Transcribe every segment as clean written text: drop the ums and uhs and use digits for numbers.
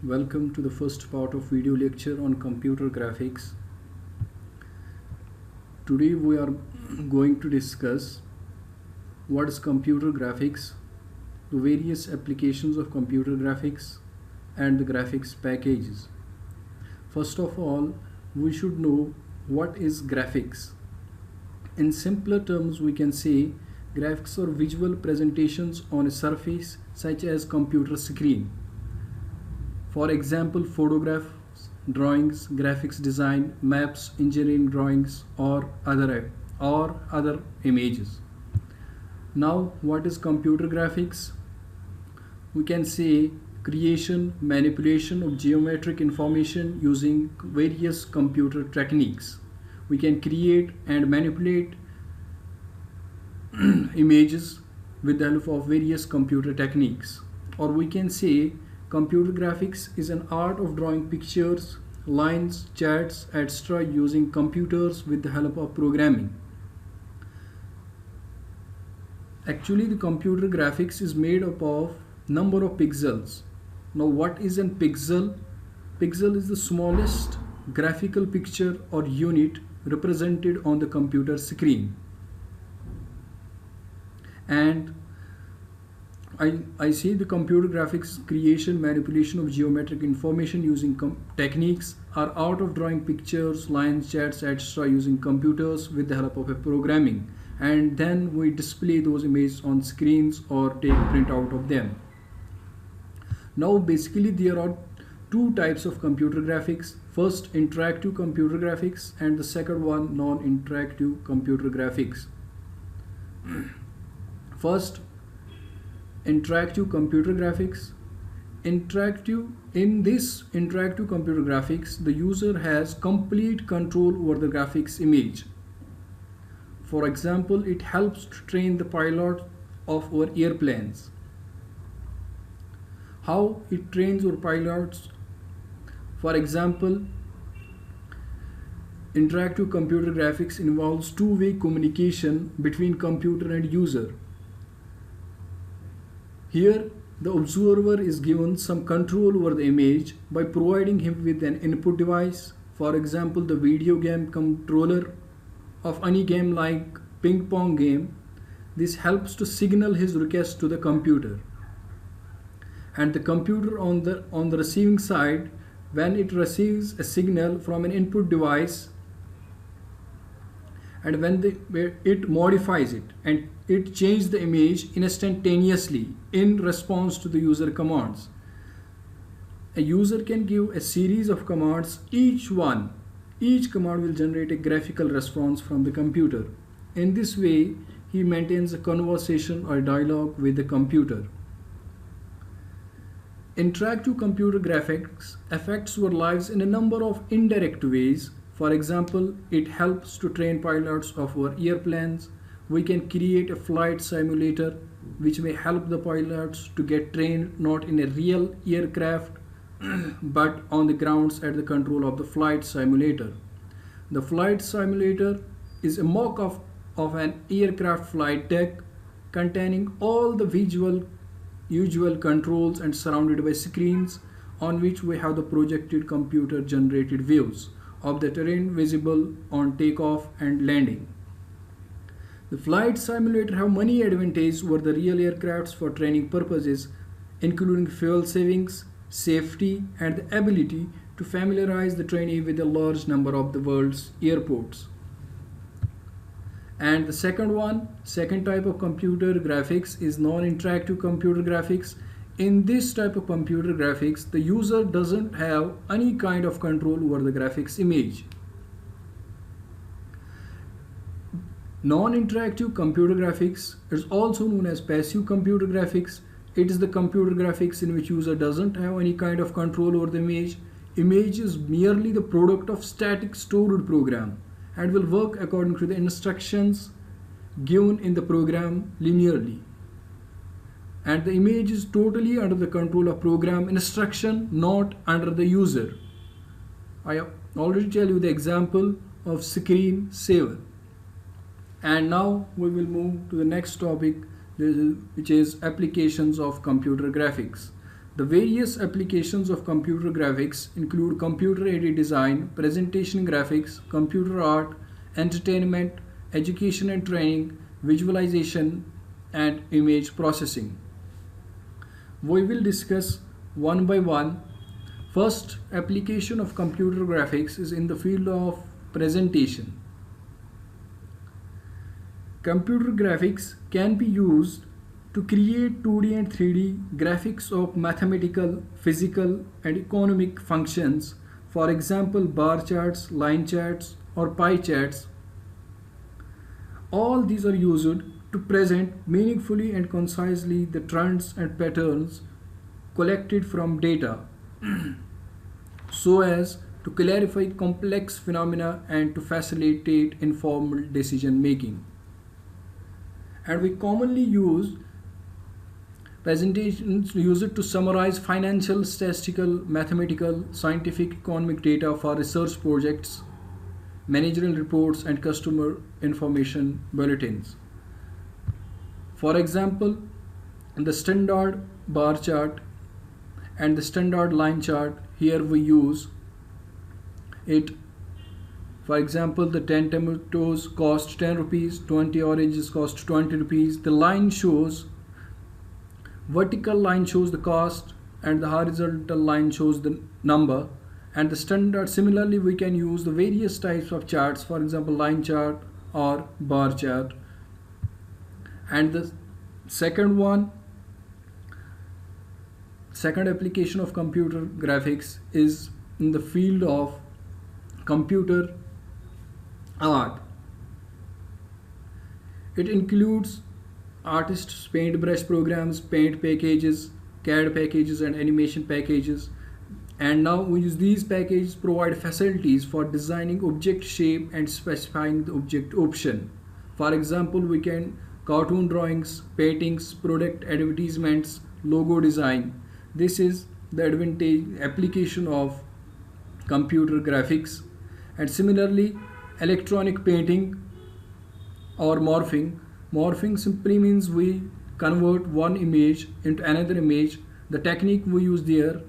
Welcome to the first part of video lecture on computer graphics. Today we are going to discuss what is computer graphics, the various applications of computer graphics and the graphics packages. First of all, we should know what is graphics. In simpler terms, we can say graphics are visual presentations on a surface such as computer screen. For example, photographs, drawings, graphics design, maps, engineering drawings, or other images. Now, what is computer graphics? We can say creation, manipulation of geometric information using various computer techniques. We can create and manipulate images with the help of various computer techniques. Or we can say computer graphics is an art of drawing pictures, lines, charts, etc. using computers with the help of programming. Actually, the computer graphics is made up of number of pixels. Now, what is a pixel? Pixel is the smallest graphical picture or unit represented on the computer screen. And I see the computer graphics creation, manipulation of geometric information using techniques are art of drawing pictures, lines, charts, etc. using computers with the help of a programming, and then we display those images on screens or take print out of them. Now basically there are two types of computer graphics. First, interactive computer graphics, and the second one, non-interactive computer graphics. First, interactive computer graphics. In this interactive computer graphics, the user has complete control over the graphics image. For example, it helps to train the pilot of our airplanes. How it trains our pilots? For example, interactive computer graphics involves two-way communication between computer and user. Here, the observer is given some control over the image by providing him with an input device, for example, the video game controller of any game like ping pong game. This helps to signal his request to the computer. And the computer on the receiving side, when it receives a signal from an input device, and when it modifies it and it changes the image instantaneously in response to the user commands. A user can give a series of commands. Each command will generate a graphical response from the computer. In this way, he maintains a conversation or dialogue with the computer. Interactive computer graphics affects our lives in a number of indirect ways. For example, it helps to train pilots of our airplanes. We can create a flight simulator which may help the pilots to get trained not in a real aircraft but on the grounds at the control of the flight simulator. The flight simulator is a mock-up of an aircraft flight deck containing all the usual controls and surrounded by screens on which we have the projected computer generated views of the terrain visible on takeoff and landing. The flight simulator have many advantages over the real aircrafts for training purposes, including fuel savings, safety, and the ability to familiarize the trainee with a large number of the world's airports. And the second type of computer graphics is non-interactive computer graphics. In this type of computer graphics, the user doesn't have any kind of control over the graphics image. Non-interactive computer graphics is also known as passive computer graphics. It is the computer graphics in which user doesn't have any kind of control over the image. Image is merely the product of static stored program and will work according to the instructions given in the program linearly. And the image is totally under the control of program instruction, not under the user. I already tell you the example of screen saver. And now we will move to the next topic, which is applications of computer graphics. The various applications of computer graphics include computer-aided design, presentation graphics, computer art, entertainment, education and training, visualization, and image processing. We will discuss one by one. First application of computer graphics is in the field of presentation. Computer graphics can be used to create 2D and 3D graphics of mathematical, physical, and economic functions, for example, bar charts, line charts, or pie charts. All these are used to present meaningfully and concisely the trends and patterns collected from data so as to clarify complex phenomena and to facilitate informed decision making. And we commonly use presentations use it to summarize financial, statistical, mathematical, scientific, economic data for research projects, managerial reports, and customer information bulletins. For example, the standard bar chart and the standard line chart, here we use it. For example, the 10 tomatoes cost 10 rupees, 20 oranges cost 20 rupees. The line shows, vertical line shows the cost and the horizontal line shows the number. And the standard, similarly we can use the various types of charts, for example line chart or bar chart. And the second application of computer graphics is in the field of computer art. It includes artists' paintbrush programs, paint packages, CAD packages, and animation packages. And now we use these packages provide facilities for designing object shape and specifying the object option. For example, we can cartoon drawings, paintings, product advertisements, logo design. This is the application of computer graphics. And similarly, electronic painting or morphing. Morphing simply means we convert one image into another image. The technique we use there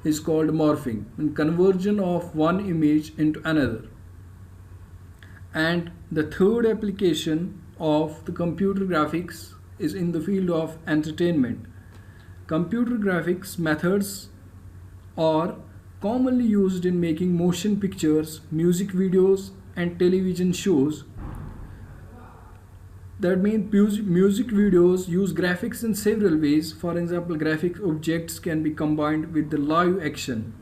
is called morphing, and conversion of one image into another. And the third application of the computer graphics is in the field of entertainment. Computer graphics methods are commonly used in making motion pictures, music videos, and television shows. That means music videos use graphics in several ways. For example, graphic objects can be combined with the live action.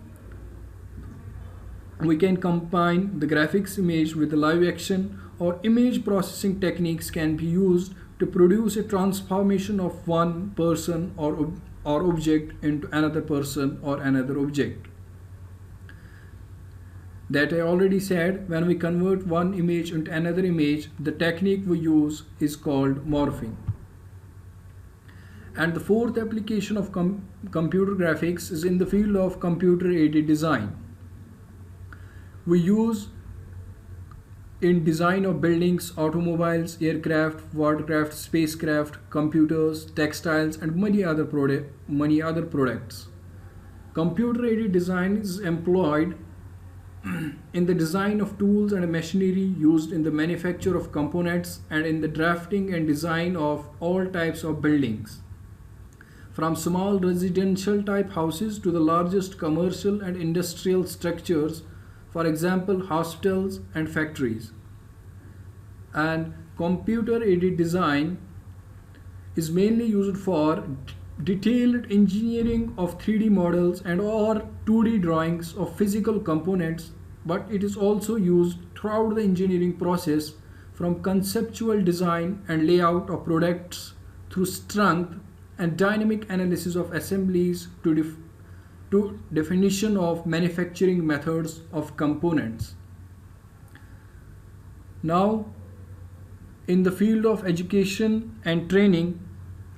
We can combine the graphics image with the live action, or image processing techniques can be used to produce a transformation of one person or object into another person or another object. That I already said, when we convert one image into another image, the technique we use is called morphing. And the fourth application of computer graphics is in the field of computer-aided design. We use in design of buildings, automobiles, aircraft, watercraft, spacecraft, computers, textiles, and many other products. Computer-aided design is employed in the design of tools and machinery used in the manufacture of components and in the drafting and design of all types of buildings, from small residential type houses to the largest commercial and industrial structures, for example hospitals and factories. And computer-aided design is mainly used for detailed engineering of 3D models and or 2D drawings of physical components, but it is also used throughout the engineering process, from conceptual design and layout of products through strength and dynamic analysis of assemblies to definition of manufacturing methods of components. Now, in the field of education and training,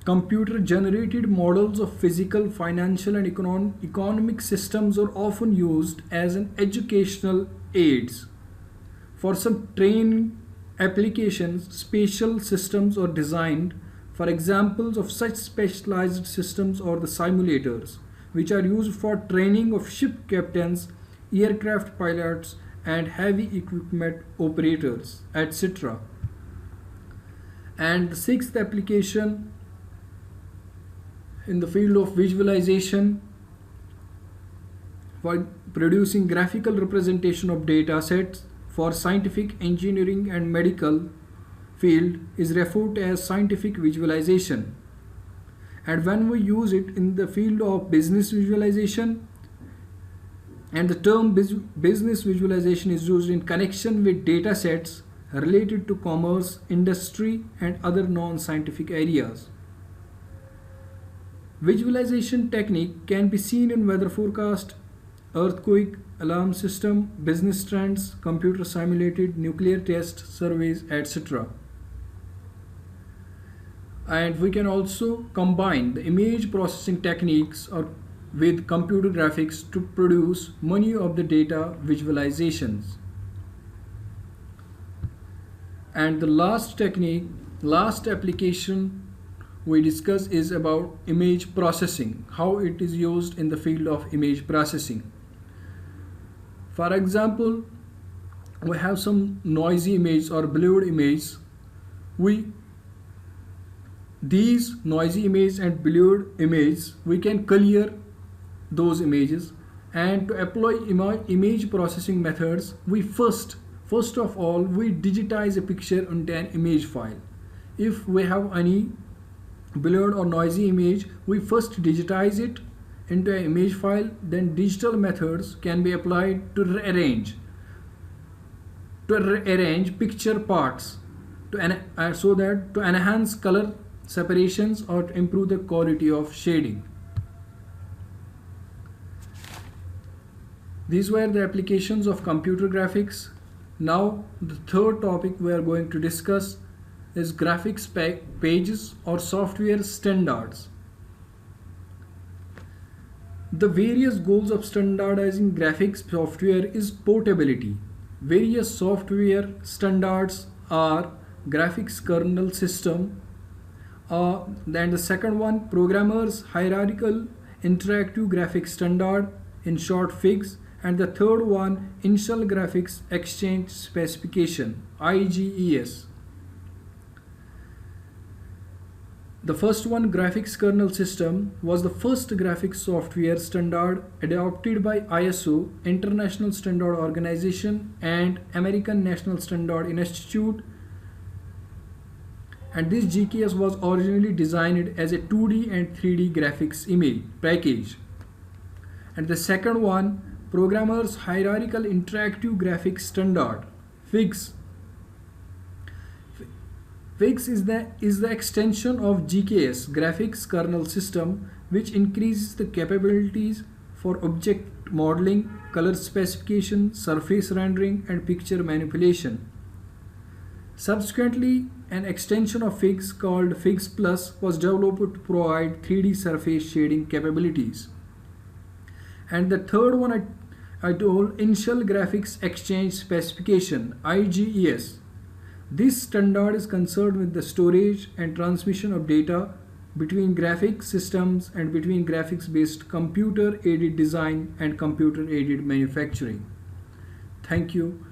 computer-generated models of physical, financial, and economic systems are often used as an educational aids. For some training applications, spatial systems are designed. For examples of such specialized systems are the simulators. which are used for training of ship captains, aircraft pilots, and heavy equipment operators, etc. And the sixth application in the field of visualization for producing graphical representation of data sets for scientific, engineering, and medical field is referred to as scientific visualization. And when we use it in the field of business visualization, and the term business visualization is used in connection with data sets related to commerce, industry, and other non-scientific areas. Visualization technique can be seen in weather forecast, earthquake, alarm system, business trends, computer simulated nuclear test surveys, etc. And we can also combine the image processing techniques or with computer graphics to produce many of the data visualizations. And the last application we discuss is about image processing, how it is used in the field of image processing. For example, we have some noisy image or blurred image. These noisy image and blurred image, we can clear those images, and to apply image processing methods, we first of all we digitize a picture into an image file. If we have any blurred or noisy image, we first digitize it into an image file, then digital methods can be applied to rearrange picture parts so that to enhance color separations or to improve the quality of shading. These were the applications of computer graphics. Now the third topic we are going to discuss is graphics pages or software standards. The various goals of standardizing graphics software is portability. Various software standards are graphics kernel system, then the second one, programmers hierarchical interactive graphics standard, in short FIGS, and the third one, Initial Graphics Exchange Specification, IGES. The first one, graphics kernel system, was the first graphics software standard adopted by ISO, International Standard Organization, and American National Standard Institute. And this GKS was originally designed as a 2D and 3D graphics image package. And the second one, Programmers Hierarchical Interactive Graphics Standard, FIGS. FIGS is the extension of GKS, Graphics Kernel System, which increases the capabilities for object modeling, color specification, surface rendering, and picture manipulation. Subsequently, an extension of FIGS called FIGS Plus was developed to provide 3D surface shading capabilities. And the third one I told, Initial Graphics Exchange Specification, IGES. This standard is concerned with the storage and transmission of data between graphics systems and between graphics-based computer-aided design and computer-aided manufacturing. Thank you.